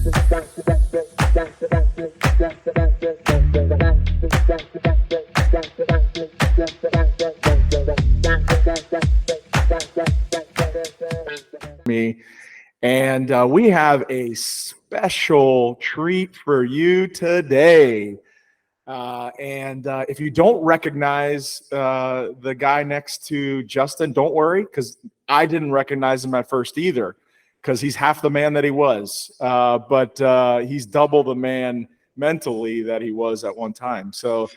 Me. And we have a special treat for you today. And if you don't recognize the guy next to Justin, don't worry, because I didn't recognize him at first either, because he's half the man that he was. But he's double the man mentally that he was at one time. So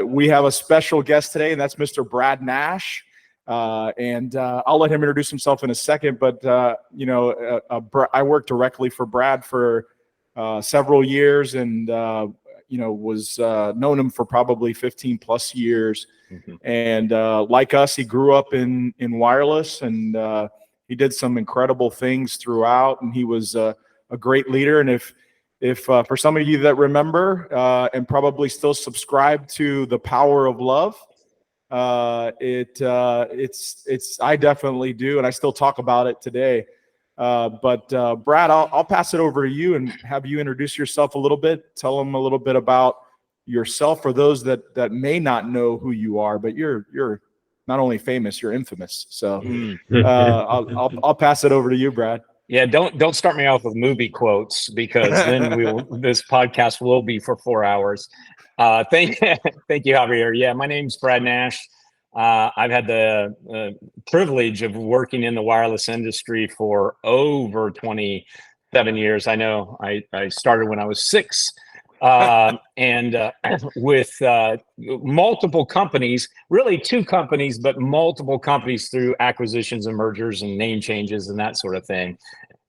we have a special guest today, and that's Mr. Brad Nash. And I'll let him introduce himself in a second. But, I worked directly for Brad for several years, and was known him for probably 15 plus years. Mm-hmm. And like us, he grew up in wireless, and he did some incredible things throughout, and he was a great leader. And if for some of you that remember and probably still subscribe to The Power of Love, it's I definitely do, and I still talk about it today. But Brad, I'll pass it over to you and have you introduce yourself a little bit. Tell them a little bit about yourself for those that may not know who you are, but you're not only famous, you're infamous. So I'll pass it over to you, Brad. Yeah, don't start me off with movie quotes, because then this podcast will be for 4 hours. Thank you, Javier. Yeah, my name's Brad Nash. I've had the privilege of working in the wireless industry for over 27 years. I know I started when I was 6, and with multiple companies, really 2 companies, but multiple companies through acquisitions and mergers and name changes and that sort of thing.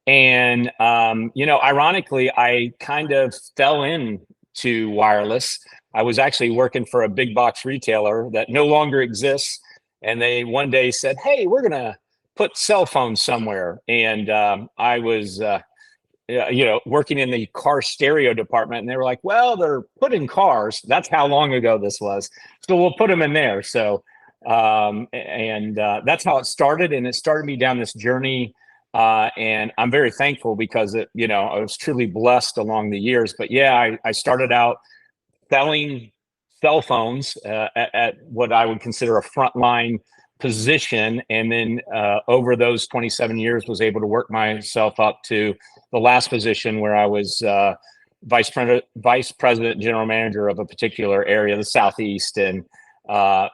And, ironically, I kind of fell into wireless. I was actually working for a big box retailer that no longer exists. And they one day said, "Hey, we're going to put cell phones somewhere." And I was, working in the car stereo department. And they were like, "Well, they're putting cars." That's how long ago this was. So we'll put them in there. So, that's how it started. And it started me down this journey. And I'm very thankful because I was truly blessed along the years. But yeah, I started out selling cell phones at what I would consider a frontline position. And then over those 27 years was able to work myself up to the last position where I was vice president, general manager of a particular area, the Southeast. And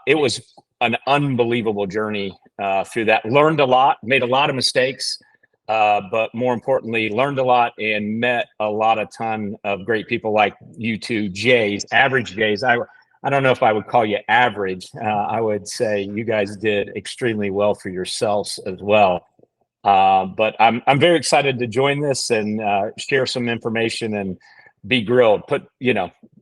it was an unbelievable journey through that. Learned a lot, made a lot of mistakes. But more importantly, learned a lot and met a ton of great people like you two Jays, average Jays. I don't know if I would call you average. I would say you guys did extremely well for yourselves as well. But I'm very excited to join this and share some information and be grilled. Put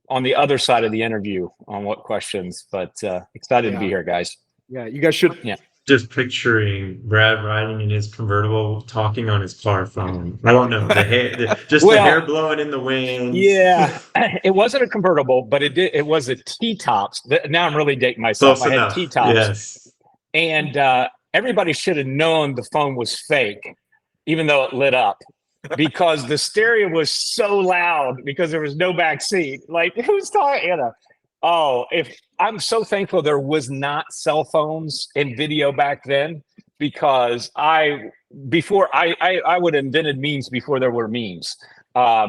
on the other side of the interview on what questions. But excited to be here, guys. Yeah, you guys should. Yeah. Just picturing Brad riding in his convertible, talking on his car phone. I don't know, the hair, the hair blowing in the wind. Yeah, it wasn't a convertible, but it was a T-tops. Now I'm really dating myself. Close enough. Had T-tops. Yes. And everybody should have known the phone was fake, even though it lit up, because the stereo was so loud because there was no back seat. Like, who's talking? Oh, I'm so thankful there was not cell phones and video back then, because I would have invented memes before there were memes,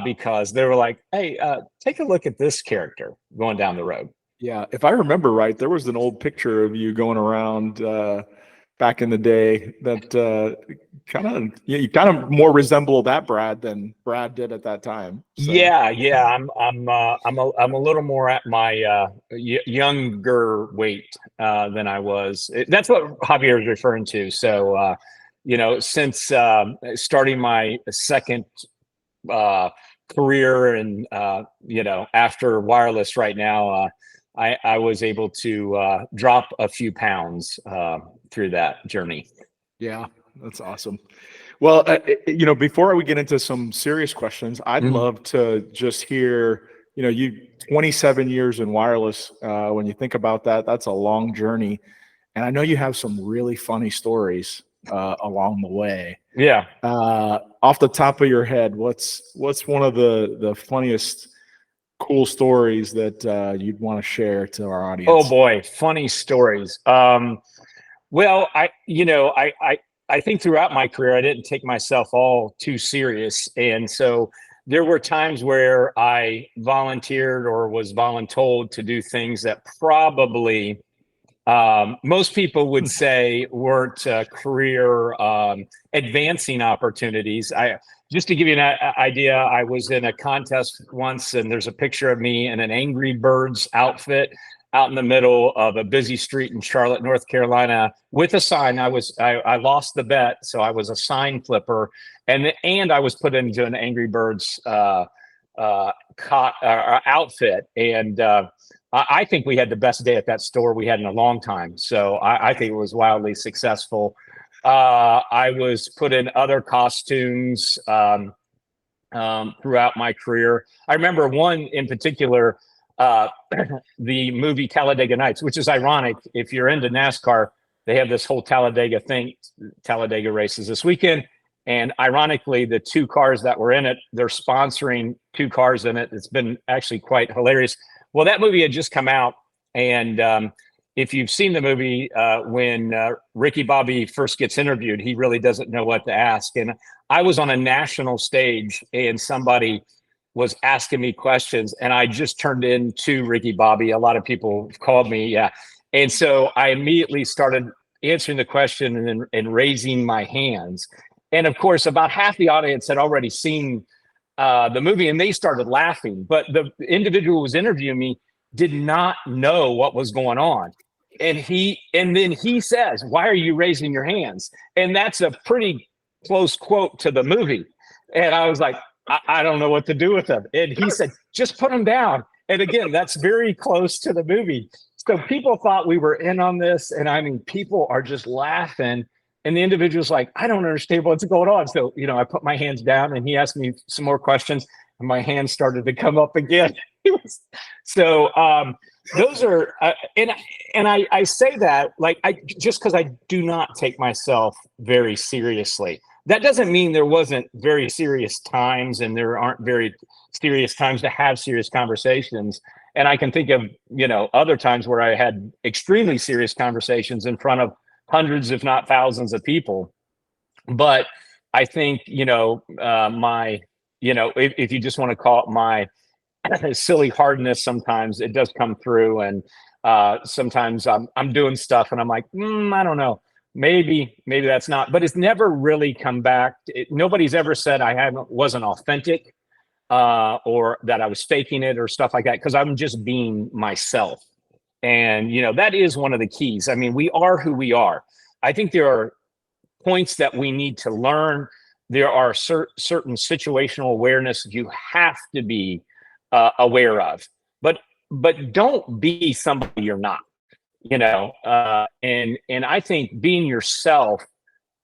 because they were like, "Hey, take a look at this character going down the road." Yeah, if I remember right, there was an old picture of you going around back in the day that you kind of more resemble that Brad than Brad did at that time. So. Yeah, I'm a little more at my younger weight than I was. That's what Javier is referring to. So since starting my second career and after wireless right now, I was able to drop a few pounds through that journey. Yeah, that's awesome. Well, before we get into some serious questions, I'd love to just hear, you 27 years in wireless. When you think about that, that's a long journey. And I know you have some really funny stories along the way. Yeah. Off the top of your head, what's one of the funniest cool stories that you'd want to share to our audience? Oh boy, funny stories. Well, I think throughout my career, I didn't take myself all too serious. And so there were times where I volunteered or was voluntold to do things that probably most people would say weren't career advancing opportunities. Just to give you an idea, I was in a contest once, and there's a picture of me in an Angry Birds outfit out in the middle of a busy street in Charlotte, North Carolina, with a sign. I lost the bet, so I was a sign flipper, and I was put into an Angry Birds outfit, and I think we had the best day at that store we had in a long time. So I think it was wildly successful. I was put in other costumes throughout my career. I remember one in particular, the movie Talladega Nights, which is ironic. If you're into NASCAR, they have this whole Talladega races this weekend. And ironically, the two cars that were in it, they're sponsoring two cars in it. It's been actually quite hilarious. Well, that movie had just come out. And if you've seen the movie, when Ricky Bobby first gets interviewed, he really doesn't know what to ask. And I was on a national stage and somebody was asking me questions, and I just turned into Ricky Bobby. A lot of people called me. Yeah. And so I immediately started answering the question and raising my hands. And of course, about half the audience had already seen the movie, and they started laughing. But the individual who was interviewing me did not know what was going on. And then he says, "Why are you raising your hands?" And that's a pretty close quote to the movie. And I was like, I don't know what to do with them. And he said, "Just put them down." And again, that's very close to the movie. So people thought we were in on this. And I mean, people are just laughing. And the individual's like, "I don't understand what's going on." So, I put my hands down, and he asked me some more questions, and my hands started to come up again. So those are, and I say that just because I do not take myself very seriously. That doesn't mean there wasn't very serious times, and there aren't very serious times to have serious conversations. And I can think of, other times where I had extremely serious conversations in front of hundreds, if not thousands of people. But I think, if you just want to call it my silly hardness, sometimes it does come through. And sometimes I'm doing stuff and I'm like, I don't know, maybe that's not, but it's never really come back. Nobody's ever said I wasn't authentic or that I was faking it or stuff like that, because I'm just being myself. And, that is one of the keys. I mean, we are who we are. I think there are points that we need to learn. There are certain situational awareness you have to be aware of, but don't be somebody you're not, and I think being yourself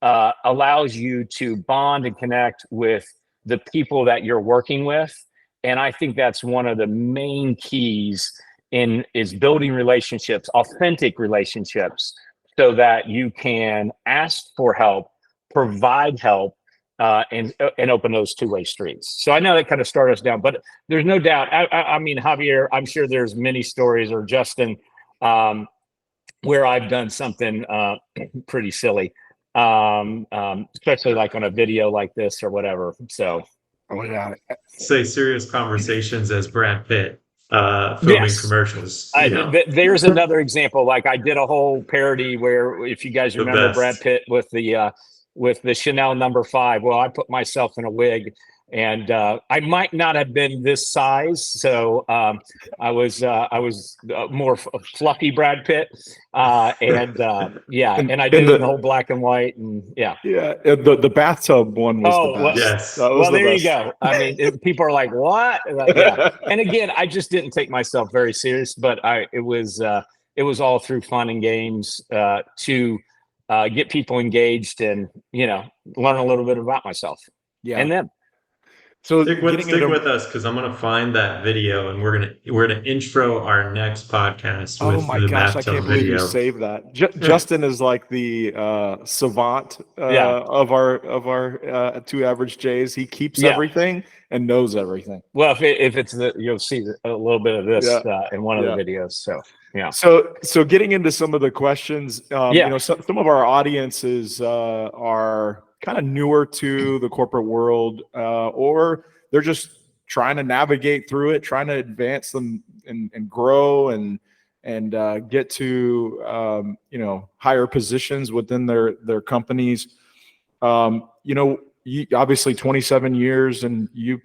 allows you to bond and connect with the people that you're working with. And I think that's one of the main keys is building relationships, authentic relationships, so that you can ask for help, provide help, and open those two-way streets. So I know that kind of started us down, but there's no doubt. I mean, Javier, I'm sure there's many stories, or Justin, where I've done something pretty silly, especially like on a video like this or whatever. So, say serious conversations as Brad Pitt filming commercials. There's another example. Like I did a whole parody where, if you guys remember Brad Pitt with the Chanel No. 5. Well, I put myself in a wig, and I might not have been this size, so I was more fluffy Brad Pitt, and I did the whole black and white, and the bathtub one was the best. Yes. Well, there you go. I mean, people are like, "What?" And again, I just didn't take myself very serious, but it was all through fun and games to get people engaged and learn a little bit about myself and them. So Stick getting into with us because I'm gonna find that video and we're gonna intro our next podcast Oh with my the gosh, I bathtub can't believe you video. saved that. Justin is like the savant Yeah. of our two average J's. He keeps Yeah. everything and knows everything. Well, if it's you'll see a little bit of this Yeah. in one Yeah. of the videos. So yeah. So getting into some of the questions, Yeah. some of our audiences are kind of newer to the corporate world, or they're just trying to navigate through it, trying to advance them and grow and get to higher positions within their companies. You obviously 27 years and you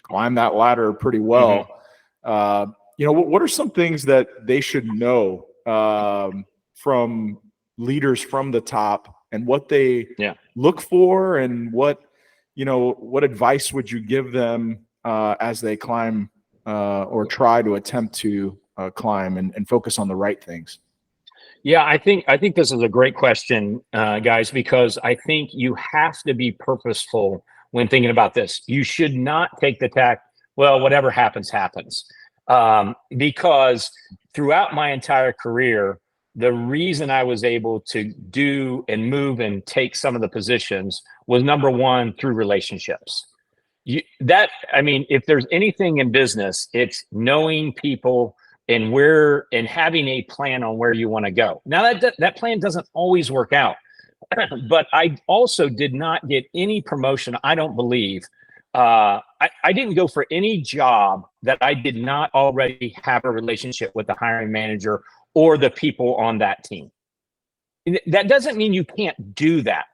climbed that ladder pretty well. What are some things that they should know from leaders from the top, and what they look for, and what advice would you give them as they climb or try to attempt to climb and focus on the right things? Yeah, I think this is a great question, guys, because I think you have to be purposeful when thinking about this. You should not take the tack, well, whatever happens, happens. Because throughout my entire career, the reason I was able to do and move and take some of the positions was, number one, through relationships. If there's anything in business, it's knowing people and having a plan on where you want to go. Now that plan doesn't always work out, but I also did not get any promotion. I don't believe I didn't go for any job that I did not already have a relationship with the hiring manager or the people on that team. That doesn't mean you can't do that.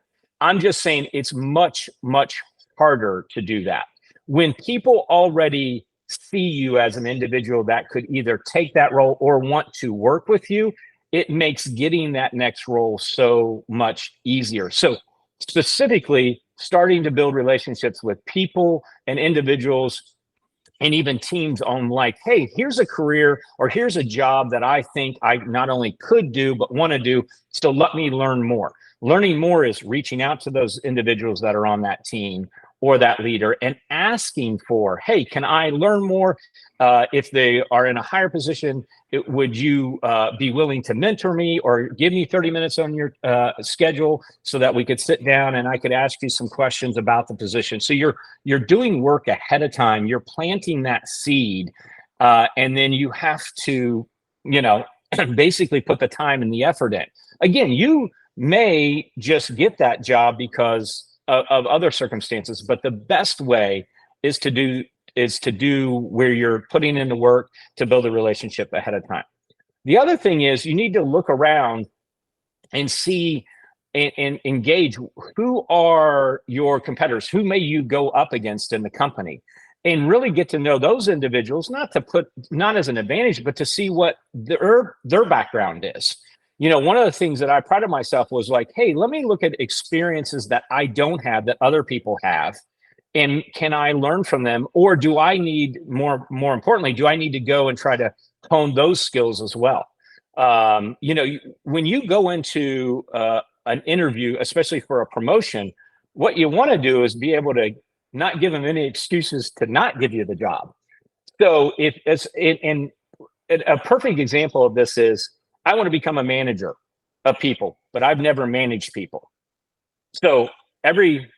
I'm just saying it's much, much harder to do that. When people already see you as an individual that could either take that role or want to work with you, it makes getting that next role so much easier. So specifically, starting to build relationships with people and individuals and even teams on, like, hey, here's a career or here's a job that I think I not only could do, but want to do. So let me learn more. Learning more is reaching out to those individuals that are on that team or that leader and asking for, hey, can I learn more? If they are in a higher position, would you be willing to mentor me or give me 30 minutes on your schedule so that we could sit down and I could ask you some questions about the position? So you're doing work ahead of time. You're planting that seed, and then you have to, basically put the time and the effort in. Again, you may just get that job because of other circumstances, but the best way is to do where you're putting in the work to build a relationship ahead of time. The other thing is you need to look around and see and engage who are your competitors, who may you go up against in the company, and really get to know those individuals, not as an advantage, but to see what their background is. One of the things that I prided myself was like, hey, let me look at experiences that I don't have that other people have. And can I learn from them? Or do I need more importantly, do I need to go and try to hone those skills as well? When you go into an interview, especially for a promotion, what you want to do is be able to not give them any excuses to not give you the job. So a perfect example of this is, I want to become a manager of people, but I've never managed people. So every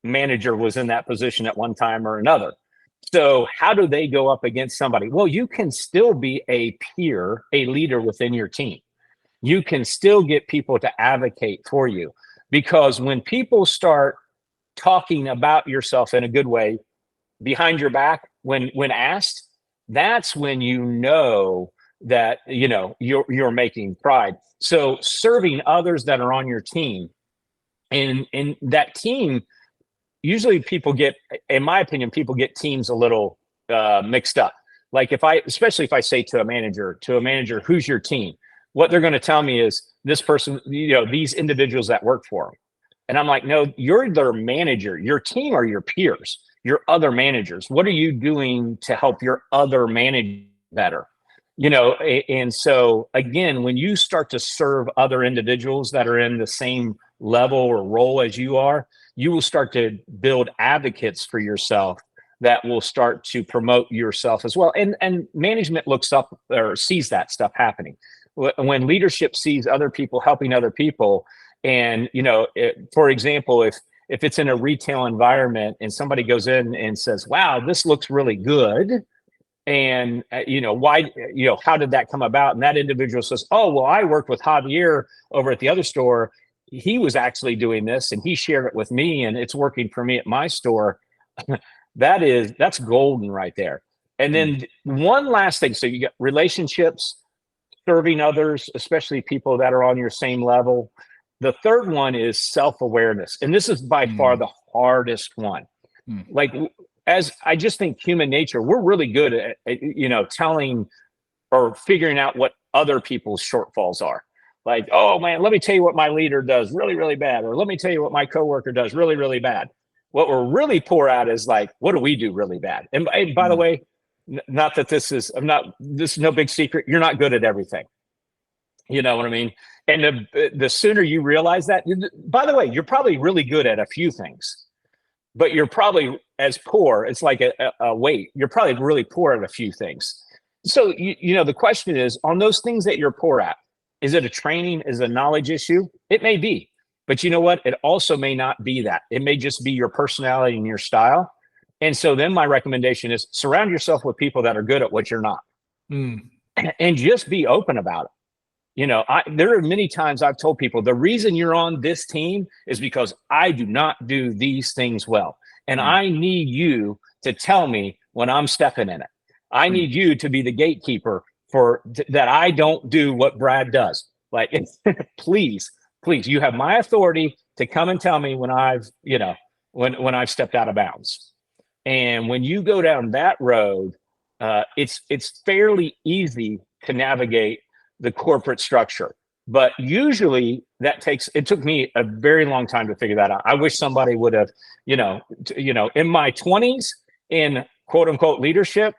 manager was in that position at one time or another. So how do they go up against somebody? Well, you can still be a peer, a leader within your team. You can still get people to advocate for you, because when people start talking about yourself in a good way behind your back, when asked, that's when that you're making pride. So serving others that are on your team, and that team, usually people get, in my opinion, people get teams a little mixed up. Like especially if I say to a manager, who's your team? What they're going to tell me is this person, these individuals that work for them. And I'm like, no, you're their manager. Your team are your peers, your other managers. What are you doing to help your other manager better? And so again, when you start to serve other individuals that are in the same level or role as you are, you will start to build advocates for yourself that will start to promote yourself as well. And management looks up or sees that stuff happening. When leadership sees other people helping other people, and for example, if it's in a retail environment and somebody goes in and says, "Wow, this looks really good," and why, how did that come about? And that individual says, "Oh, well, I worked with Javier over at the other store. He was actually doing this, and he shared it with me, and it's working for me at my store." That's golden right there. And then one last thing. So you got relationships, serving others, especially people that are on your same level. The third one is self-awareness. And this is by far the hardest one. Like, as I just think human nature, we're really good at telling or figuring out what other people's shortfalls are. Like, oh man, let me tell you what my leader does really, really bad. Or let me tell you what my coworker does really, really bad. What we're really poor at is like, what do we do really bad? And by the way, not that this is no big secret. You're not good at everything. You know what I mean? And the sooner you realize that, by the way, you're probably really good at a few things, but you're probably as poor. It's like a weight. You're probably really poor at a few things. So, the question is, on those things that you're poor at, is it a training? Is it a knowledge issue? It may be. But you know what? It also may not be that. It may just be your personality and your style. And so then my recommendation is surround yourself with people that are good at what you're not. And just be open about it. There are many times I've told people the reason you're on this team is because I do not do these things well. And I need you to tell me when I'm stepping in it. I need you to be the gatekeeper for that I don't do what Brad does. Like, please, you have my authority to come and tell me when I've, when I've stepped out of bounds. And when you go down that road, it's fairly easy to navigate the corporate structure. But usually it took me a very long time to figure that out. I wish somebody would have, in my 20s in quote unquote leadership,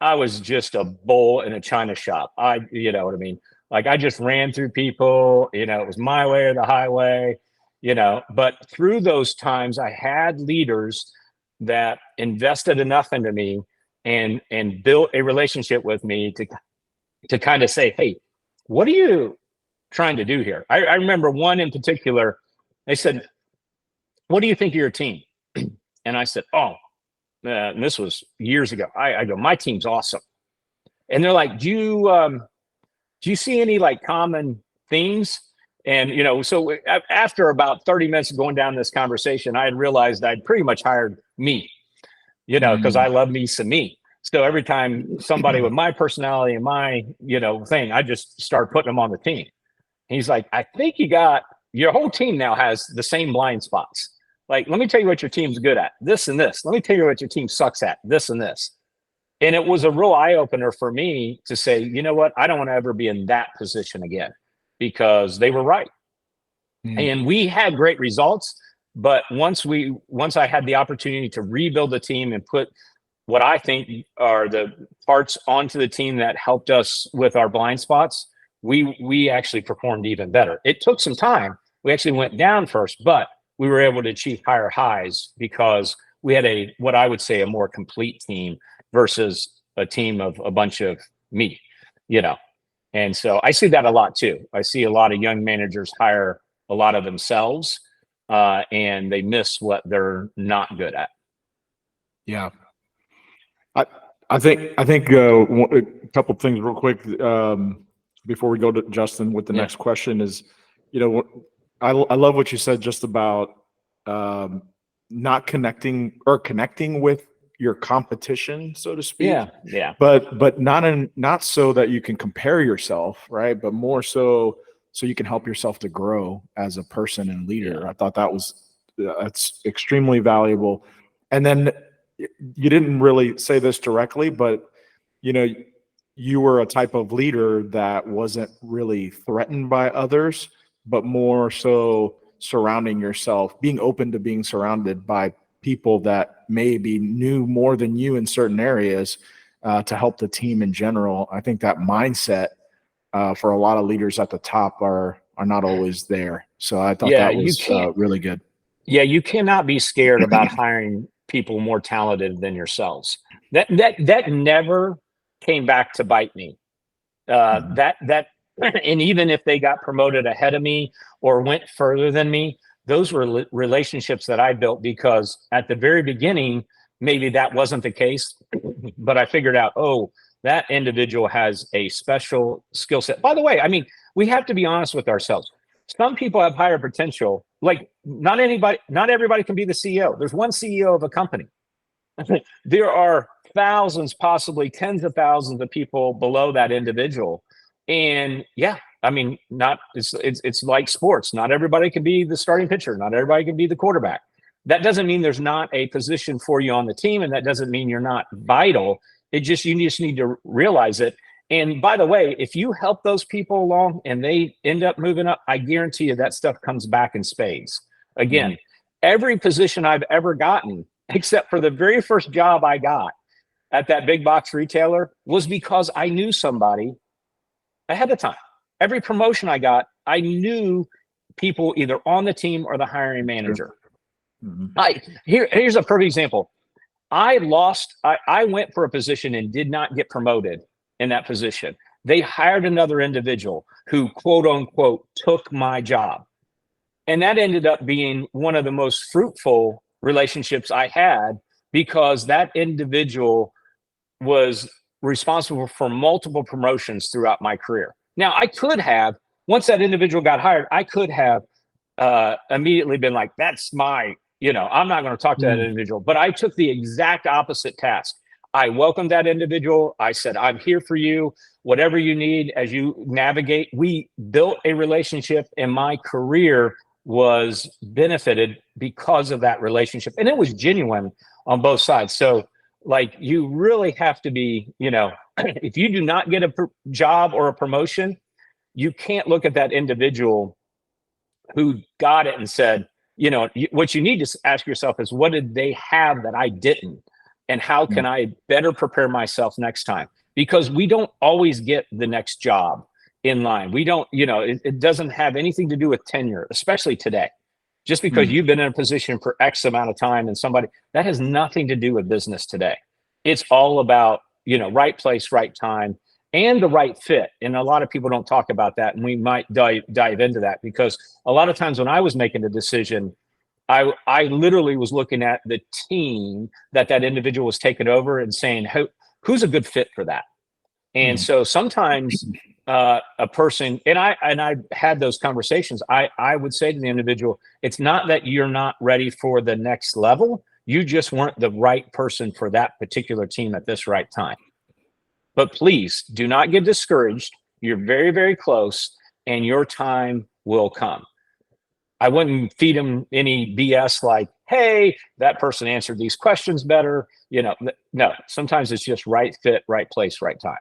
I was just a bull in a china shop. You know what I mean? Like, I just ran through people, it was my way or the highway, but through those times I had leaders that invested enough into me and built a relationship with me to kind of say, hey, what are you trying to do here? I remember one in particular, they said, what do you think of your team? And I said, and this was years ago. I go, my team's awesome. And they're like, do you see any like common themes? And, so after about 30 minutes of going down this conversation, I had realized I'd pretty much hired me, because I love me some me. So every time somebody with my personality and my, thing, I just start putting them on the team. And he's like, I think your whole team now has the same blind spots. Like, let me tell you what your team's good at, this and this. Let me tell you what your team sucks at, this and this. And it was a real eye opener for me to say, you know what? I don't want to ever be in that position again, because they were right. And we had great results. But once I had the opportunity to rebuild the team and put what I think are the parts onto the team that helped us with our blind spots, we actually performed even better. It took some time. We actually went down first, but we were able to achieve higher highs because we had what I would say a more complete team versus a team of a bunch of me, And so I see that a lot too. I see a lot of young managers hire a lot of themselves, and they miss what they're not good at. Yeah. I think a couple of things real quick before we go to Justin with the next question is, I love what you said just about not connecting with your competition, so to speak. Yeah. But not so that you can compare yourself, right? But more so you can help yourself to grow as a person and leader. Yeah. I thought that's extremely valuable. And then you didn't really say this directly, but you were a type of leader that wasn't really threatened by others, but more so being open to being surrounded by people that maybe knew more than you in certain areas to help the team in general. I think that mindset for a lot of leaders at the top are not always there. So I thought that was really good. Yeah, you cannot be scared about hiring people more talented than yourselves. That never came back to bite me. That and even if they got promoted ahead of me or went further than me, those were relationships that I built because at the very beginning, maybe that wasn't the case, but I figured out, oh, that individual has a special skill set. By the way, I mean, we have to be honest with ourselves. Some people have higher potential. Like not everybody can be the CEO. There's one CEO of a company. There are thousands, possibly tens of thousands of people below that individual. And yeah, I mean, not it's like sports. Not everybody can be the starting pitcher. Not everybody can be the quarterback. That doesn't mean there's not a position for you on the team, and that doesn't mean you're not vital. You just need to realize it. And by the way, if you help those people along and they end up moving up, I guarantee you that stuff comes back in spades. Again, every position I've ever gotten, except for the very first job I got at that big box retailer, was because I knew somebody ahead of time. Every promotion I got, I knew people either on the team or the hiring manager. Here's a perfect example. I went for a position and did not get promoted in that position. They hired another individual who, quote unquote, took my job. And that ended up being one of the most fruitful relationships I had because that individual was responsible for multiple promotions throughout my career. Now, I could have, once that individual got hired, I could have immediately been like, that's my, I'm not going to talk to that individual. But I took the exact opposite task. I welcomed that individual. I said, I'm here for you. Whatever you need as you navigate. We built a relationship, and my career was benefited because of that relationship. And it was genuine on both sides. So like, you really have to be, if you do not get a job or a promotion, you can't look at that individual who got it and said, what you need to ask yourself is, what did they have that I didn't? And how can I better prepare myself next time? Because we don't always get the next job in line. We don't, it doesn't have anything to do with tenure, especially today. Just because you've been in a position for X amount of time and that has nothing to do with business today. It's all about, right place, right time, and the right fit. And a lot of people don't talk about that. And we might dive into that because a lot of times when I was making a decision, I literally was looking at the team that individual was taking over and saying, who's a good fit for that? And so sometimes a person, and I had those conversations, I would say to the individual, it's not that you're not ready for the next level. You just weren't the right person for that particular team at this right time. But please do not get discouraged. You're very, very close, and your time will come. I wouldn't feed them any BS like, hey, that person answered these questions better. No, sometimes it's just right fit, right place, right time.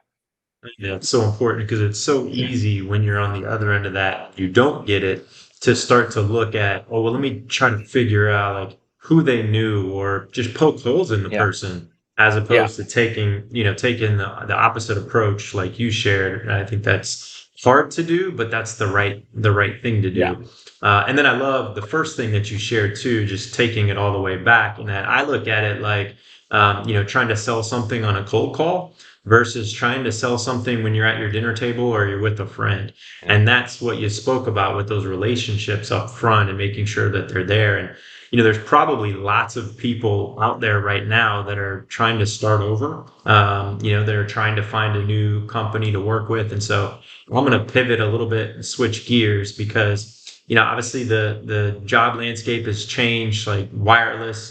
Yeah, it's so important because it's so easy when you're on the other end of that, you don't get it, to start to look at, oh, well, let me try to figure out like who they knew or just poke holes in the person as opposed to taking the opposite approach like you shared. And I think that's hard to do, but that's the right thing to do. Yeah. And then I love the first thing that you shared too, just taking it all the way back. And that I look at it like, trying to sell something on a cold call versus trying to sell something when you're at your dinner table or you're with a friend. And that's what you spoke about with those relationships up front and making sure that they're there. And, there's probably lots of people out there right now that are trying to start over. They're trying to find a new company to work with. And so I'm going to pivot a little bit and switch gears because, obviously the job landscape has changed. Like wireless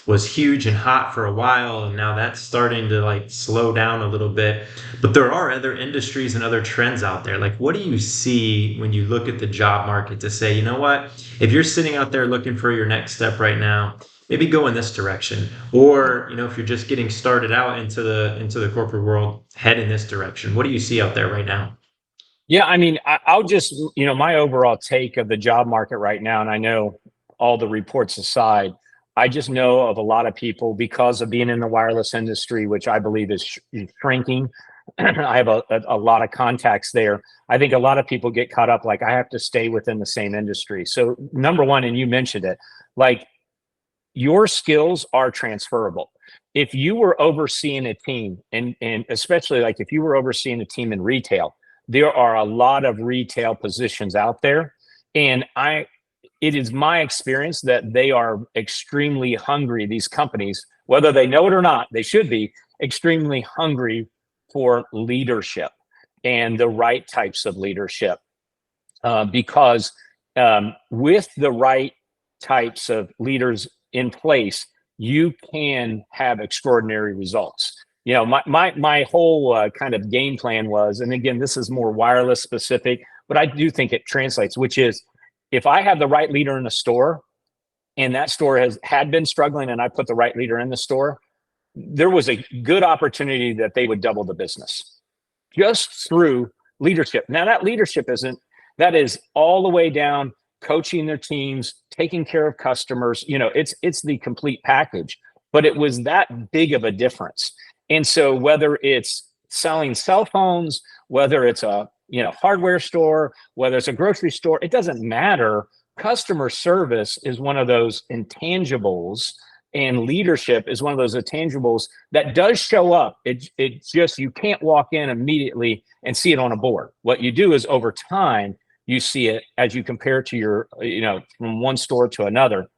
was huge and hot for a while, and now that's starting to like slow down a little bit. But there are other industries and other trends out there. Like, what do you see when you look at the job market to say, you know what, if you're sitting out there looking for your next step right now, maybe go in this direction, or if you're just getting started out into the corporate world, head in this direction. What do you see out there right now? Yeah, I mean, I'll just, my overall take of the job market right now, and I know all the reports aside, I just know of a lot of people because of being in the wireless industry, which I believe is shrinking. I have a lot of contacts there. I think a lot of people get caught up like I have to stay within the same industry. So number one, and you mentioned it, like your skills are transferable. If you were overseeing a team, and especially like if you were overseeing a team in retail, there are a lot of retail positions out there. And it is my experience that they are extremely hungry, these companies, whether they know it or not, they should be extremely hungry for leadership and the right types of leadership. Because with the right types of leaders in place, you can have extraordinary results. You know, my whole kind of game plan was, and again, this is more wireless specific, but I do think it translates, which is if I have the right leader in a store and that store had been struggling and I put the right leader in the store, there was a good opportunity that they would double the business just through leadership. Now that leadership that is all the way down, coaching their teams, taking care of customers, you know, it's the complete package, but it was that big of a difference. And so whether it's selling cell phones, whether it's a, you know, hardware store, whether it's a grocery store, it doesn't matter. Customer service is one of those intangibles, and leadership is one of those intangibles that does show up. It just, you can't walk in immediately and see it on a board. What you do is over time, you see it as you compare to your, you know, from one store to another.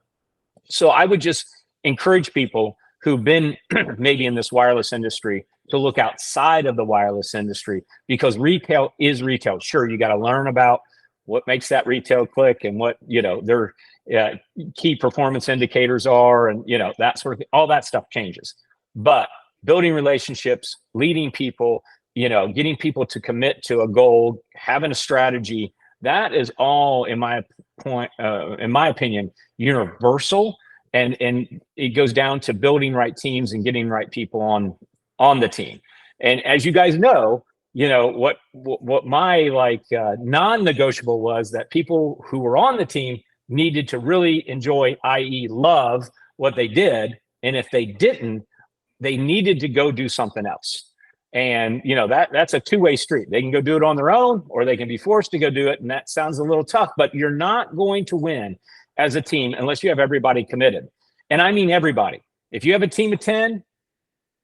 So I would just encourage people who've been maybe in this wireless industry to look outside of the wireless industry, because retail is retail. Sure, you got to learn about what makes that retail click and what, you know, their key performance indicators are, and, you know, that sort of thing. All that stuff changes. But building relationships, leading people, you know, getting people to commit to a goal, having a strategy, that is all, in my opinion, universal. And it goes down to building right teams and getting right people on the team. And as you guys know, you know, what my non-negotiable was that people who were on the team needed to really enjoy, i.e. love what they did. And if they didn't, they needed to go do something else. And, you know, that's a two-way street. They can go do it on their own, or they can be forced to go do it. And that sounds a little tough, but you're not going to win as a team unless you have everybody committed. And I mean everybody. If you have a team of 10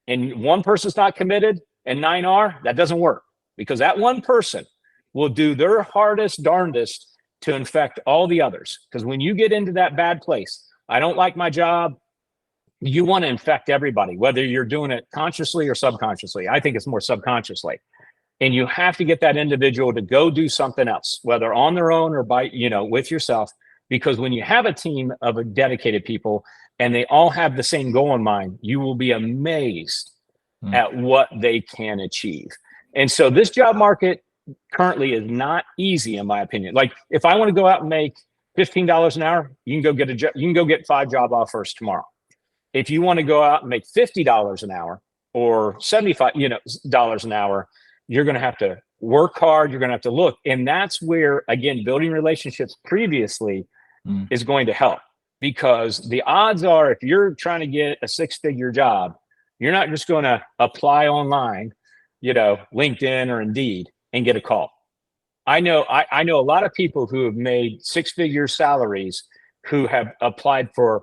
and one person's not committed and 9 are, that doesn't work, because that one person will do their hardest, darndest to infect all the others. Because when you get into that bad place, I don't like my job, you want to infect everybody, whether you're doing it consciously or subconsciously. I think it's more subconsciously. And you have to get that individual to go do something else, whether on their own or by, you know, with yourself. Because when you have a team of dedicated people and they all have the same goal in mind, you will be amazed at what they can achieve. And so this job market currently is not easy, in my opinion. Like, if I want to go out and make $15 an hour, you can go get you can go get 5 job offers tomorrow. If you want to go out and make $50 an hour or $75 dollars an hour, you're going to have to work hard. You're going to have to look. And that's where, again, building relationships previously is going to help, because the odds are, if you're trying to get a 6-figure job, you're not just going to apply online, you know, LinkedIn or Indeed, and get a call. I know a lot of people who have made 6-figure salaries who have applied for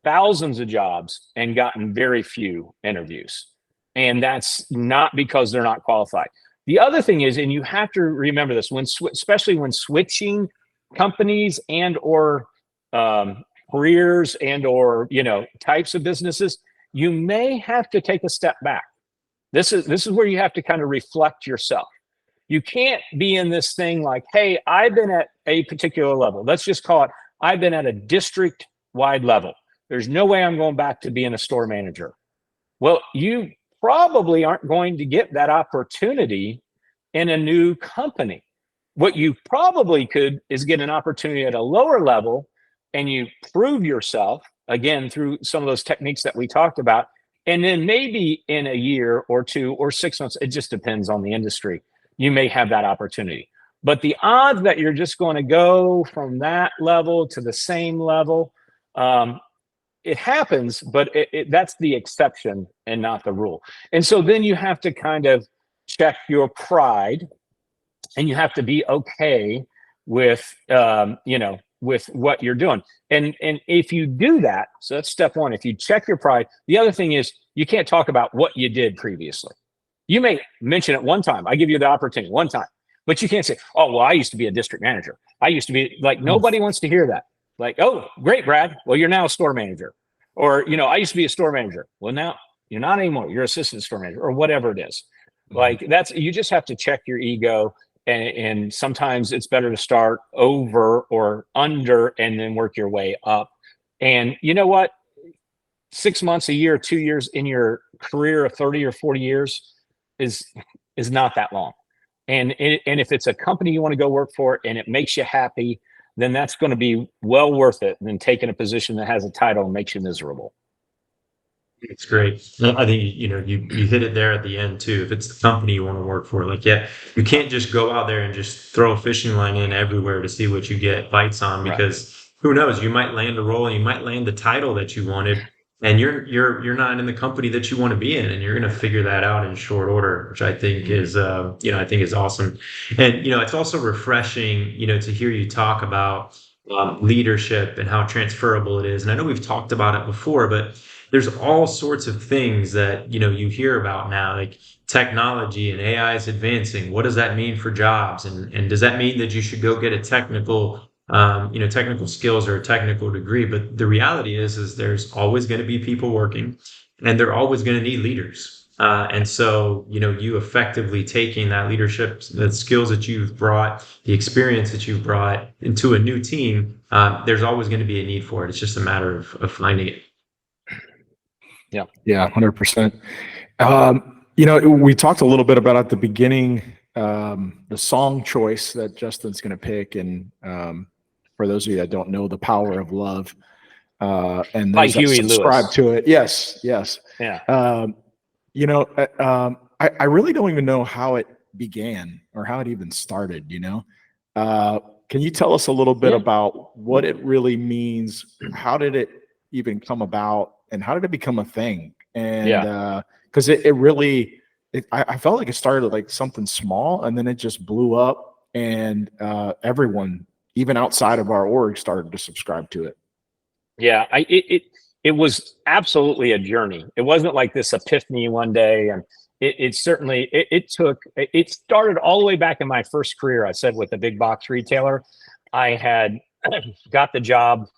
thousands of jobs and gotten very few interviews. And that's not because they're not qualified. The other thing is, and you have to remember this, especially when switching companies and or careers and or, you know, types of businesses, you may have to take a step back. This is where you have to kind of reflect yourself. You can't be in this thing like, hey, I've been at a particular level. Let's just call it, I've been at a district-wide level. There's no way I'm going back to being a store manager. Well, you probably aren't going to get that opportunity in a new company. What you probably could is get an opportunity at a lower level, and you prove yourself, again, through some of those techniques that we talked about. And then maybe in a year or 2 or 6 months, it just depends on the industry, you may have that opportunity. But the odds that you're just going to go from that level to the same level, it happens, but that's the exception and not the rule. And so then you have to kind of check your pride, and you have to be okay with, you know, with what you're doing. And if you do that, so that's step one. If you check your pride, the other thing is you can't talk about what you did previously. You may mention it one time. I give you the opportunity one time, but you can't say, oh, well, I used to be a district manager. I used to be like, nobody wants to hear that. Like, oh, great, Brad. Well, you're now a store manager. Or, I used to be a store manager. Well, now you're not anymore. You're assistant store manager or whatever it is. Like you just have to check your ego. And sometimes it's better to start over or under and then work your way up. And you know what? 6 months, a year, 2 years in your career of 30 or 40 years is not that long. And if it's a company you want to go work for and it makes you happy, then that's going to be well worth it than taking a position that has a title and makes you miserable. It's great. I think, you hit it there at the end too. If it's the company you want to work for, like, yeah, you can't just go out there and just throw a fishing line in everywhere to see what you get bites on, because who knows, you might land a role and you might land the title that you wanted, and you're not in the company that you want to be in, and you're going to figure that out in short order, which I think is, I think is awesome. And, it's also refreshing, to hear you talk about leadership and how transferable it is. And I know we've talked about it before, but there's all sorts of things that you hear about now, like technology and AI is advancing. What does that mean for jobs? And does that mean that you should go get a technical technical skills or a technical degree? But the reality is there's always going to be people working, and they're always going to need leaders. And so, you effectively taking that leadership, the skills that you've brought, the experience that you've brought into a new team, there's always going to be a need for it. It's just a matter of finding it. Yeah, 100%. We talked a little bit about at the beginning, the song choice that Justin's going to pick. And for those of you that don't know, The Power of Love, and those that subscribe to it. Yes. Yeah. I really don't even know how it began or how it even started, Can you tell us a little bit about what it really means? How did it even come about? And how did it become a thing? And because I felt like it started like something small, and then it just blew up, and everyone, even outside of our org, started to subscribe to it. Yeah, it was absolutely a journey. It wasn't like this epiphany one day, and it certainly it started all the way back in my first career. I said with a big box retailer, I had got the job.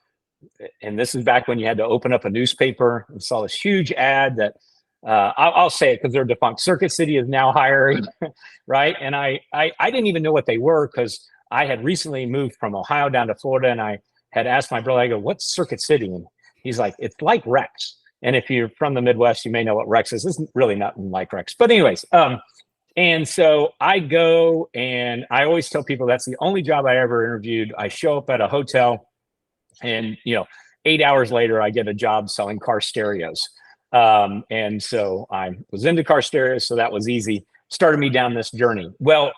And this is back when you had to open up a newspaper and saw this huge ad that I'll say it because they're defunct. Circuit City is now hiring, right? And I didn't even know what they were, because I had recently moved from Ohio down to Florida, and I had asked my brother, I go, what's Circuit City? And he's like, it's like Rex. And if you're from the Midwest, you may know what Rex is. It's really nothing like Rex. But anyways, and so I go, and I always tell people that's the only job I ever interviewed. I show up at a hotel, and 8 hours later, I get a job selling car stereos. And so I was into car stereos, so that was easy. Started me down this journey. Well,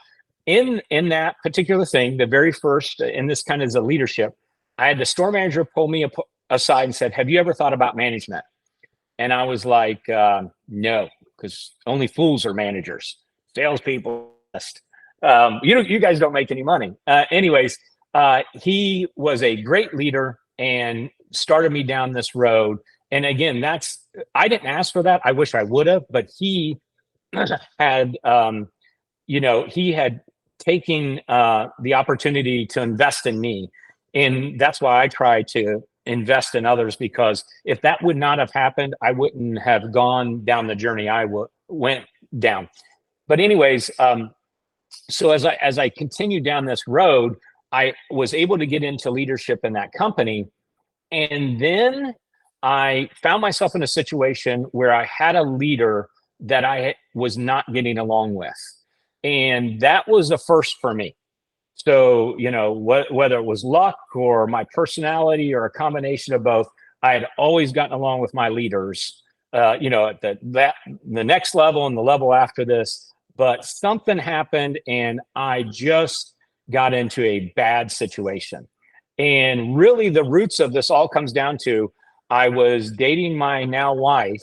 in that particular thing, the very first, in this kind of as a leadership, I had the store manager pull me aside and said, "Have you ever thought about management?" And I was like, "No, because only fools are managers. Salespeople, you guys don't make any money." Anyways. He was a great leader and started me down this road. And again, I didn't ask for that. I wish I would have, but he had, he had taken the opportunity to invest in me. And that's why I try to invest in others, because if that would not have happened, I wouldn't have gone down the journey I went down. But anyways, so as I continued down this road, I was able to get into leadership in that company. And then I found myself in a situation where I had a leader that I was not getting along with. And that was a first for me. So, whether it was luck or my personality or a combination of both, I had always gotten along with my leaders, at the next level and the level after this. But something happened, and I just got into a bad situation. And really the roots of this all comes down to, I was dating my now wife,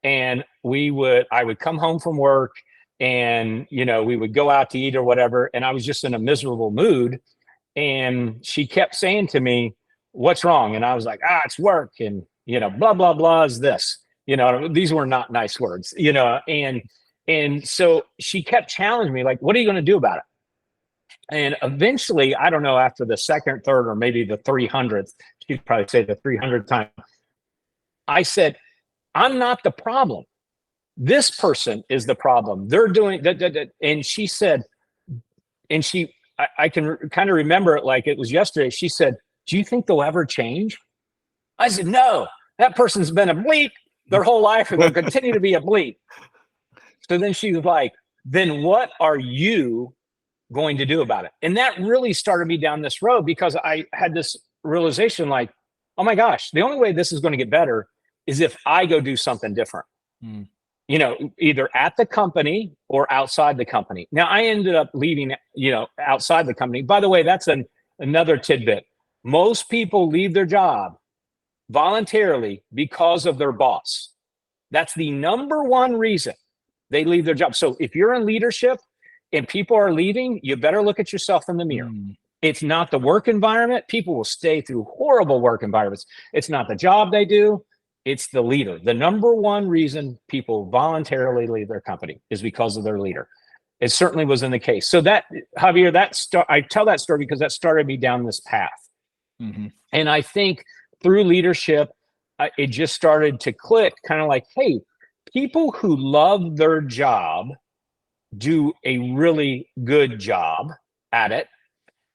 and I would come home from work, and we would go out to eat or whatever, and I was just in a miserable mood. And she kept saying to me, "What's wrong?" And I was like, "It's work." And, blah, blah, blah is this, these were not nice words, and so she kept challenging me, like, "What are you going to do about it?" And eventually, I don't know, after the second, third, or maybe the 300th, she'd probably say the 300th time, I said, "I'm not the problem. This person is the problem. They're doing that." And she said, and I can kind of remember it like it was yesterday. She said, "Do you think they'll ever change?" I said, "No, that person's been a bleep their whole life and they'll continue to be a bleep." So then she was like, "Then what are you going to do about it?" And that really started me down this road, because I had this realization, like, oh my gosh, the only way this is going to get better is if I go do something different. Mm. Either at the company or outside the company. Now, I ended up leaving, outside the company. By the way, that's another tidbit. Most people leave their job voluntarily because of their boss. That's the number one reason they leave their job. So if you're in leadership and people are leaving, you better look at yourself in the mirror. Mm. It's not the work environment. People will stay through horrible work environments. It's not the job they do. It's the leader. The number one reason people voluntarily leave their company is because of their leader. It certainly was in the case. So that, Javier, I tell that story because that started me down this path. Mm-hmm. And I think through leadership, it just started to click, kind of like, hey, people who love their job do a really good job at it.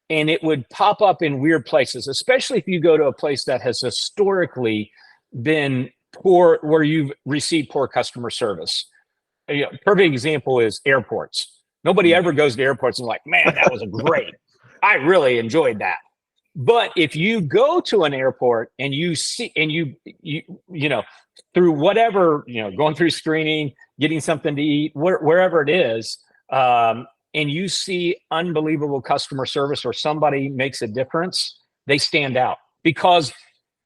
And it would pop up in weird places, especially if you go to a place that has historically been poor, where you've received poor customer service. Perfect example is airports. Nobody ever goes to airports and like, man, that was great. I really enjoyed that. But if you go to an airport and you see, and you through whatever, going through screening, getting something to eat, wherever it is, and you see unbelievable customer service, or somebody makes a difference, they stand out, because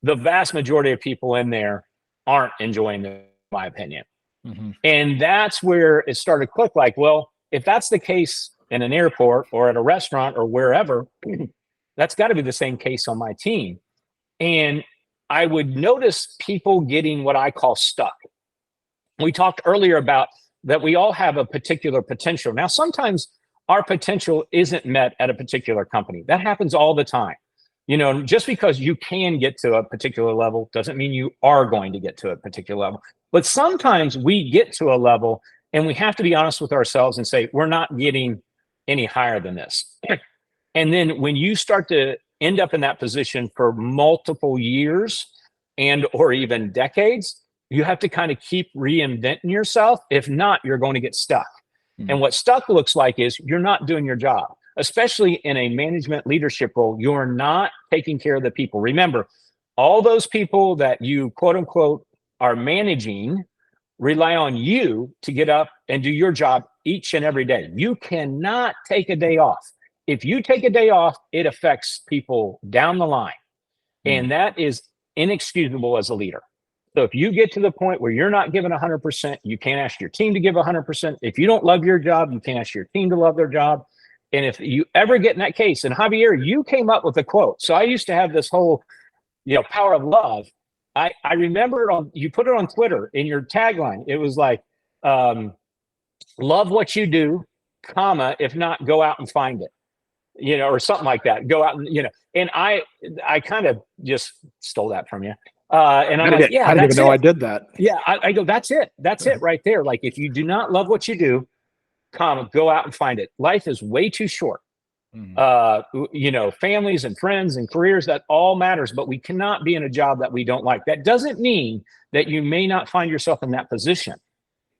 the vast majority of people in there aren't enjoying it, in my opinion. Mm-hmm. And that's where it started to click, like, well, if that's the case in an airport or at a restaurant or wherever, that's got to be the same case on my team. And I would notice people getting what I call stuck. We talked earlier about that we all have a particular potential. Now, sometimes our potential isn't met at a particular company. That happens all the time. Just because you can get to a particular level doesn't mean you are going to get to a particular level. But sometimes we get to a level and we have to be honest with ourselves and say, we're not getting any higher than this. And then when you start to end up in that position for multiple years and or even decades, you have to kind of keep reinventing yourself. If not, you're going to get stuck. Mm-hmm. And what stuck looks like is you're not doing your job. Especially in a management leadership role, you're not taking care of the people. Remember, all those people that you, quote unquote, are managing rely on you to get up and do your job each and every day. You cannot take a day off. If you take a day off, it affects people down the line. And that is inexcusable as a leader. So if you get to the point where you're not giving 100%, you can't ask your team to give 100%. If you don't love your job, you can't ask your team to love their job. And if you ever get in that case, and Javier, you came up with a quote. So I used to have this whole, power of love. I remember you put it on Twitter in your tagline. It was like, love what you do, comma, if not, go out and find it, or something like that. Go out and, and I kind of just stole that from you. And I'm like, yeah, I didn't even know I did that. Yeah. I go, that's it. That's it right there. Like, if you do not love what you do, go out and find it. Life is way too short. Mm-hmm. Families and friends and careers, that all matters, but we cannot be in a job that we don't like. That doesn't mean that you may not find yourself in that position.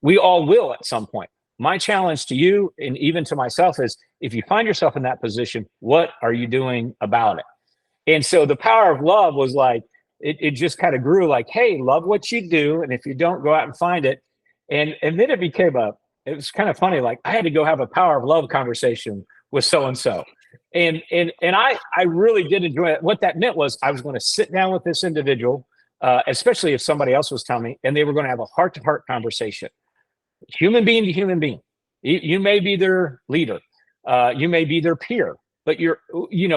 We all will at some point. My challenge to you, and even to myself, is if you find yourself in that position, what are you doing about it? And so the power of love was like, it just kind of grew like, hey, love what you do. And if you don't, go out and find it. And then it became it was kind of funny. Like, I had to go have a power of love conversation with so-and-so. And I really did enjoy it. What that meant was I was going to sit down with this individual, especially if somebody else was telling me, and they were going to have a heart-to-heart conversation, human being to human being. You may be their leader. You may be their peer, but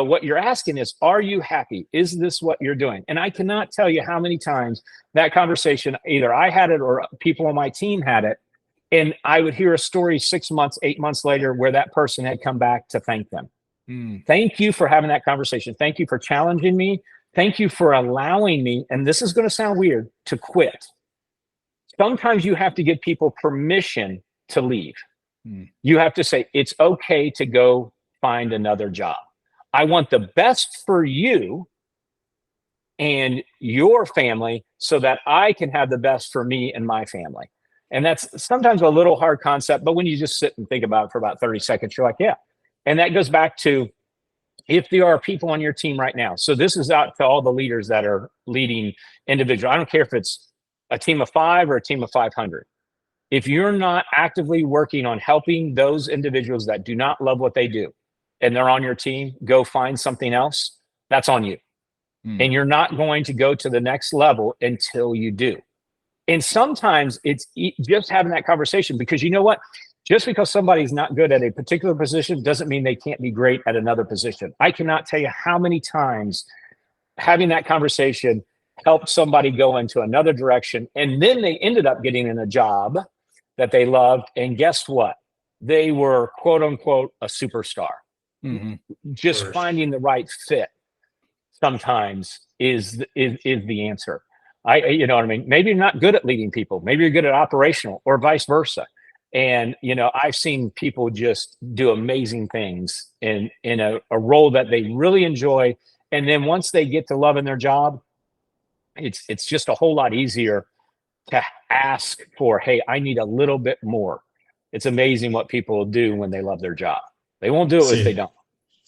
what you're asking is, are you happy? Is this what you're doing? And I cannot tell you how many times that conversation, either I had it or people on my team had it. And I would hear a story 6 months, 8 months later where that person had come back to thank them. Thank you for having that conversation. Thank you for challenging me. Thank you for allowing me, and this is going to sound weird, to quit. Sometimes you have to give people permission to leave. You have to say, it's okay to go find another job. I want the best for you and your family so that I can have the best for me and my family. And that's sometimes a little hard concept, but when you just sit and think about it for about 30 seconds, you're like, yeah. And that goes back to, if there are people on your team right now. So this is out to all the leaders that are leading individual. I don't care if it's a team of 5 or a team of 500. If you're not actively working on helping those individuals that do not love what they do and they're on your team, go find something else, that's on you. And you're not going to go to the next level until you do. And sometimes it's just having that conversation, because you know what? Just because somebody's not good at a particular position doesn't mean they can't be great at another position. I cannot tell you how many times having that conversation helped somebody go into another direction, and then they ended up getting in a job that they loved. And guess what? They were, quote unquote, a superstar. Just finding the right fit sometimes is the answer. You know what I mean? Maybe you're not good at leading people. Maybe you're good at operational, or vice versa. And, I've seen people just do amazing things in a role that they really enjoy. And then once they get to loving their job, it's just a whole lot easier to ask for, hey, I need a little bit more. It's amazing what people will do when they love their job. They won't do it if they don't.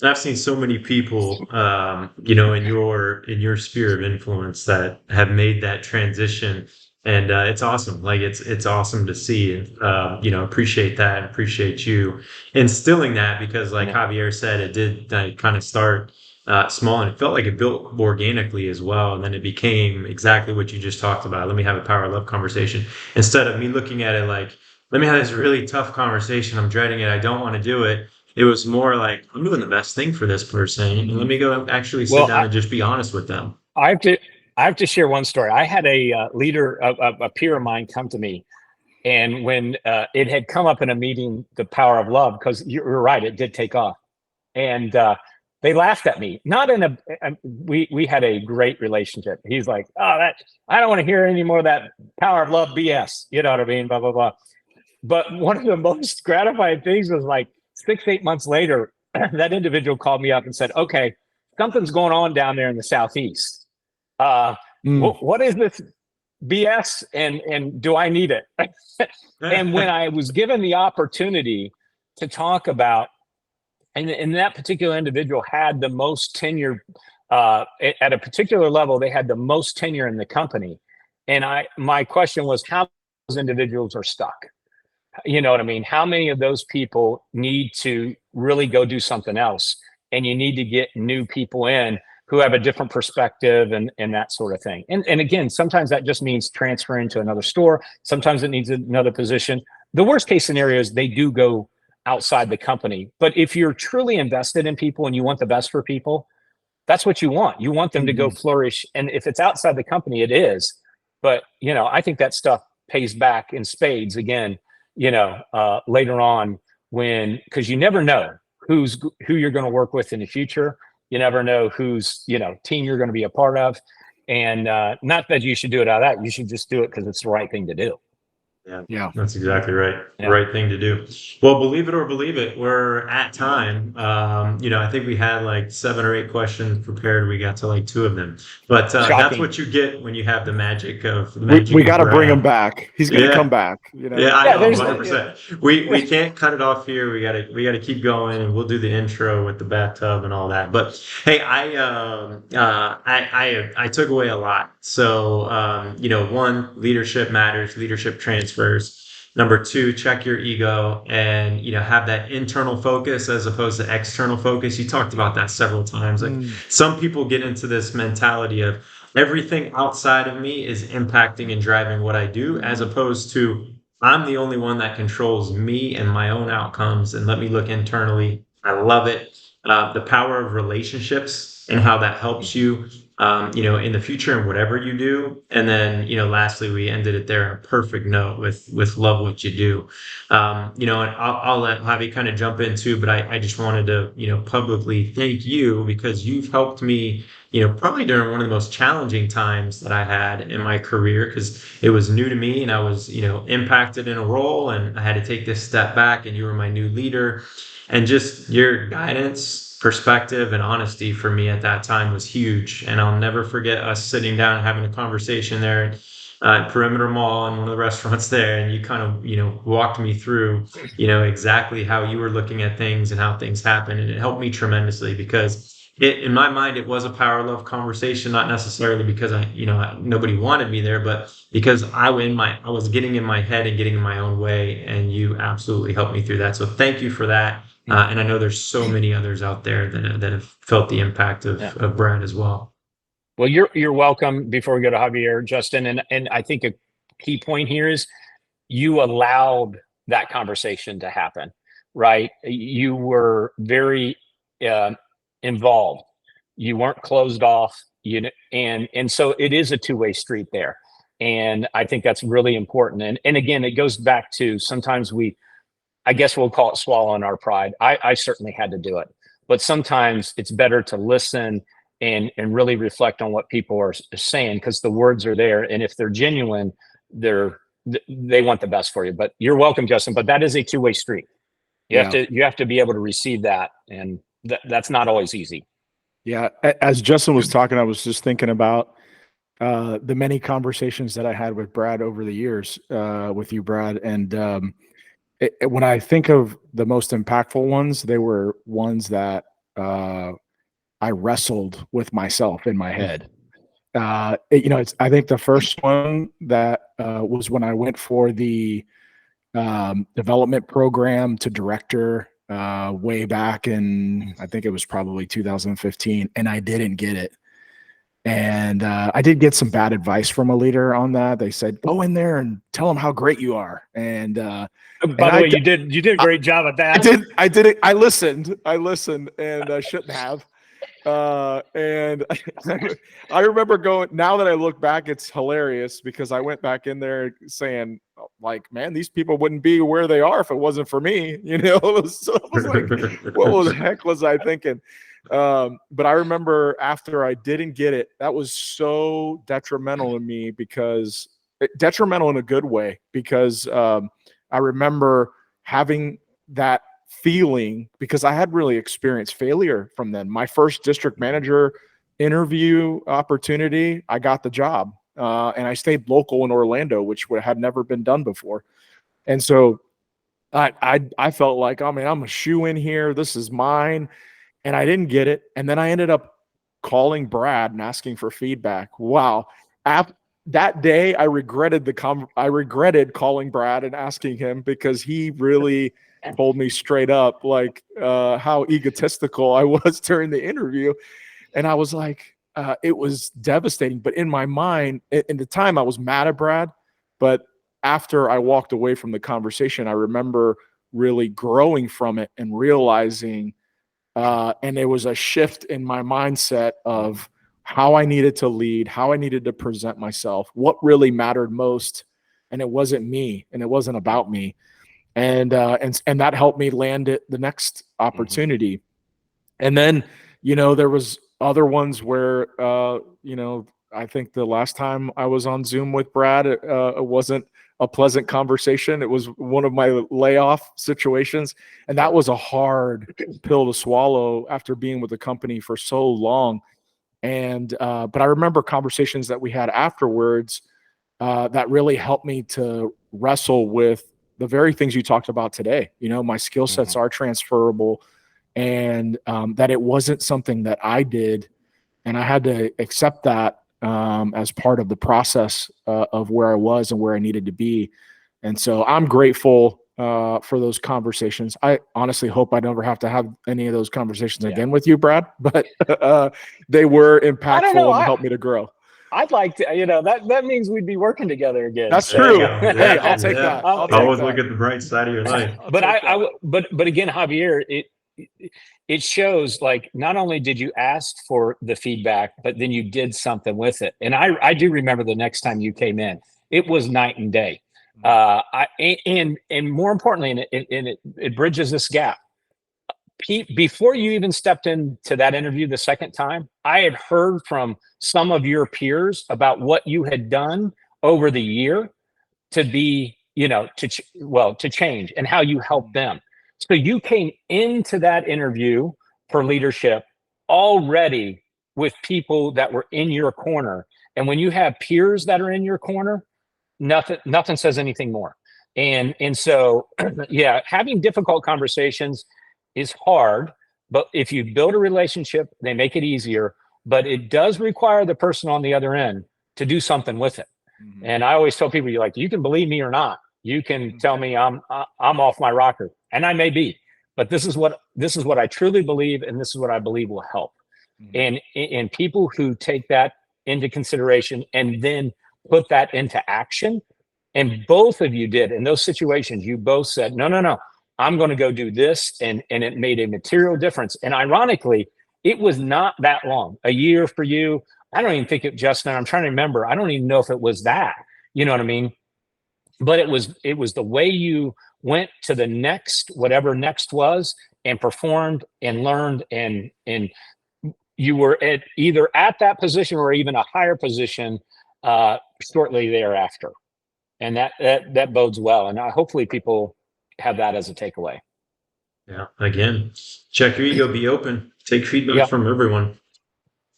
I've seen so many people, in your sphere of influence that have made that transition, and it's awesome. Like it's awesome to see, and appreciate that, and appreciate you instilling that, because, like Javier said, it did kind of start small, and it felt like it built organically as well, and then it became exactly what you just talked about. Let me have a power love conversation, instead of me looking at it like, let me have this really tough conversation. I'm dreading it. I don't want to do it. It was more like, I'm doing the best thing for this person, and let me go actually sit down and just be honest with them. I have to share one story. I had a leader, a peer of mine, come to me, and when it had come up in a meeting, the power of love, because you're right, it did take off, and they laughed at me. Not in we had a great relationship. He's like, I don't want to hear any more of that power of love BS. You know what I mean? Blah blah blah. But one of the most gratifying things was, like, 6-8 months later, that individual called me up and said, okay, something's going on down there in the Southeast. What is this BS, and do I need it? And when I was given the opportunity to talk about, and that particular individual had the most tenure at a particular level, they had the most tenure in the company. And my question was, how those individuals are stuck? You know what I mean? How many of those people need to really go do something else? And you need to get new people in who have a different perspective and that sort of thing. And again, sometimes that just means transferring to another store. Sometimes it needs another position. The worst case scenario is they do go outside the company. But if you're truly invested in people and you want the best for people, that's what you want. You want them to go flourish. And if it's outside the company, it is. But, I think that stuff pays back in spades again, later on, because you never know who you're going to work with in the future. You never know whose, team you're going to be a part of. And not that you should do it out of that. You should just do it because it's the right thing to do. Yeah, that's exactly right. Yeah. The right thing to do. Well, believe it or believe it, we're at time. I think we had like 7 or 8 questions prepared. We got to like 2 of them, but that's what you get when you have the magic of. We got to bring him back. He's going to come back. Yeah, I know, 100%. We can't cut it off here. We got to keep going, and we'll do the intro with the bathtub and all that. But hey, I took away a lot. So 1, leadership matters. Leadership transfers. Number 2, check your ego and have that internal focus as opposed to external focus. You talked about that several times. Like some people get into this mentality of everything outside of me is impacting and driving what I do, as opposed to I'm the only one that controls me and my own outcomes, and let me look internally. I love it. The power of relationships and how that helps you, in the future and whatever you do. And then, lastly, we ended it there on a perfect note with love what you do. And I'll let Javi kind of jump in too, but I just wanted to, publicly thank you because you've helped me, probably during one of the most challenging times that I had in my career because it was new to me and I was, impacted in a role and I had to take this step back and you were my new leader and just your guidance, perspective, and honesty for me at that time was huge. And I'll never forget us sitting down and having a conversation there at Perimeter Mall in one of the restaurants there. And you kind of, walked me through, exactly how you were looking at things and how things happen. And it helped me tremendously because in my mind, it was a power love conversation, not necessarily because nobody wanted me there, but because I was getting in my head and getting in my own way, and you absolutely helped me through that. So thank you for that. And I know there's so many others out there that have felt the impact of Brad as well. Well, you're welcome. Before we go to Javier, Justin, and I think a key point here is you allowed that conversation to happen, right? You were very involved. You weren't closed off, and so it is a two-way street there. And I think that's really important. And again, it goes back to sometimes I guess we'll call it swallowing our pride. I certainly had to do it, but sometimes it's better to listen and really reflect on what people are saying because the words are there, and if they're genuine, they want the best for you. But you're welcome, Justin. But that is a two-way street. You have to be able to receive that, and that's not always easy. Yeah, as Justin was talking, I was just thinking about the many conversations that I had with Brad over the years, with you, Brad, and when I think of the most impactful ones, they were ones that I wrestled with myself in my head. I think the first one that was when I went for the development program to director way back in, I think it was probably 2015, and I didn't get it. And I did get some bad advice from a leader on that. They said, go in there and tell them how great you are. And by the way, you did a great job at that. I did it. I listened, and I shouldn't have. And I remember going, now that I look back, it's hilarious because I went back in there saying, like, man, these people wouldn't be where they are if it wasn't for me. So I was like, what the heck was I thinking? But I remember after I didn't get it, that was so detrimental to me because detrimental in a good way, because I remember having that feeling because I had really experienced failure from then. My first district manager interview opportunity, I got the job, and I stayed local in Orlando, which had never been done before. And so I felt like, oh man, I'm a shoe in here. This is mine. And I didn't get it. And then I ended up calling Brad and asking for feedback. Wow. That day, I regretted calling Brad and asking him because he really told me straight up like how egotistical I was during the interview. And I was like, it was devastating. But in my mind, in the time, I was mad at Brad. But after I walked away from the conversation, I remember really growing from it and realizing and it was a shift in my mindset of how I needed to lead, how I needed to present myself, what really mattered most. And it wasn't me, and it wasn't about me. And that helped me land the next opportunity. And then, there was other ones where, I think the last time I was on Zoom with Brad, it wasn't a pleasant conversation. It was one of my layoff situations. And that was a hard pill to swallow after being with the company for so long. And, but I remember conversations that we had afterwards that really helped me to wrestle with the very things you talked about today. My skill sets are transferable, and that it wasn't something that I did. And I had to accept that as part of the process of where I was and where I needed to be. And so I'm grateful for those conversations. I honestly hope I never have to have any of those conversations again with you, Brad, but they were impactful and helped me to grow. I'd like to, that means we'd be working together again. That's true. Hey, I'll take that. Always look at the bright side of your life. But but again, Javier, it shows like not only did you ask for the feedback, but then you did something with it. And I do remember the next time you came in, it was night and day. And more importantly, and it bridges this gap. Pete, before you even stepped into that interview the second time, I had heard from some of your peers about what you had done over the year to be, to change and how you helped them. So you came into that interview for leadership already with people that were in your corner. And when you have peers that are in your corner, nothing says anything more. And so, yeah, having difficult conversations is hard, but if you build a relationship, they make it easier. But it does require the person on the other end to do something with it. Mm-hmm. And I always tell people, you're like, you can believe me or not. You can tell me I'm off my rocker, and I may be, but this is what I truly believe, and this is what I believe will help. Mm-hmm. And people who take that into consideration and then put that into action, and both of you did in those situations, you both said, no, I'm going to go do this, and it made a material difference. And ironically, it was not that long, a year for you. I don't even think it, Justin, I'm trying to remember. I don't even know if it was that, you know what I mean? But it was the way you went to the next, whatever next was, and performed and learned, and you were either at that position or even a higher position shortly thereafter. And that bodes well. And hopefully people have that as a takeaway. Yeah. Again, check your ego, be open, take feedback from everyone.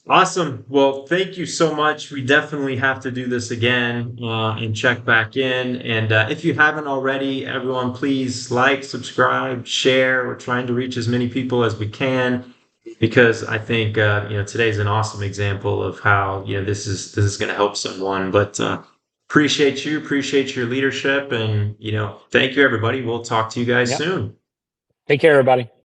Awesome. Well, thank you so much. We definitely have to do this again and check back in. And if you haven't already, everyone, please like, subscribe, share. We're trying to reach as many people as we can, because I think today's an awesome example of how this is going to help someone. But appreciate your leadership, and thank you, everybody. We'll talk to you guys soon. Take care, everybody.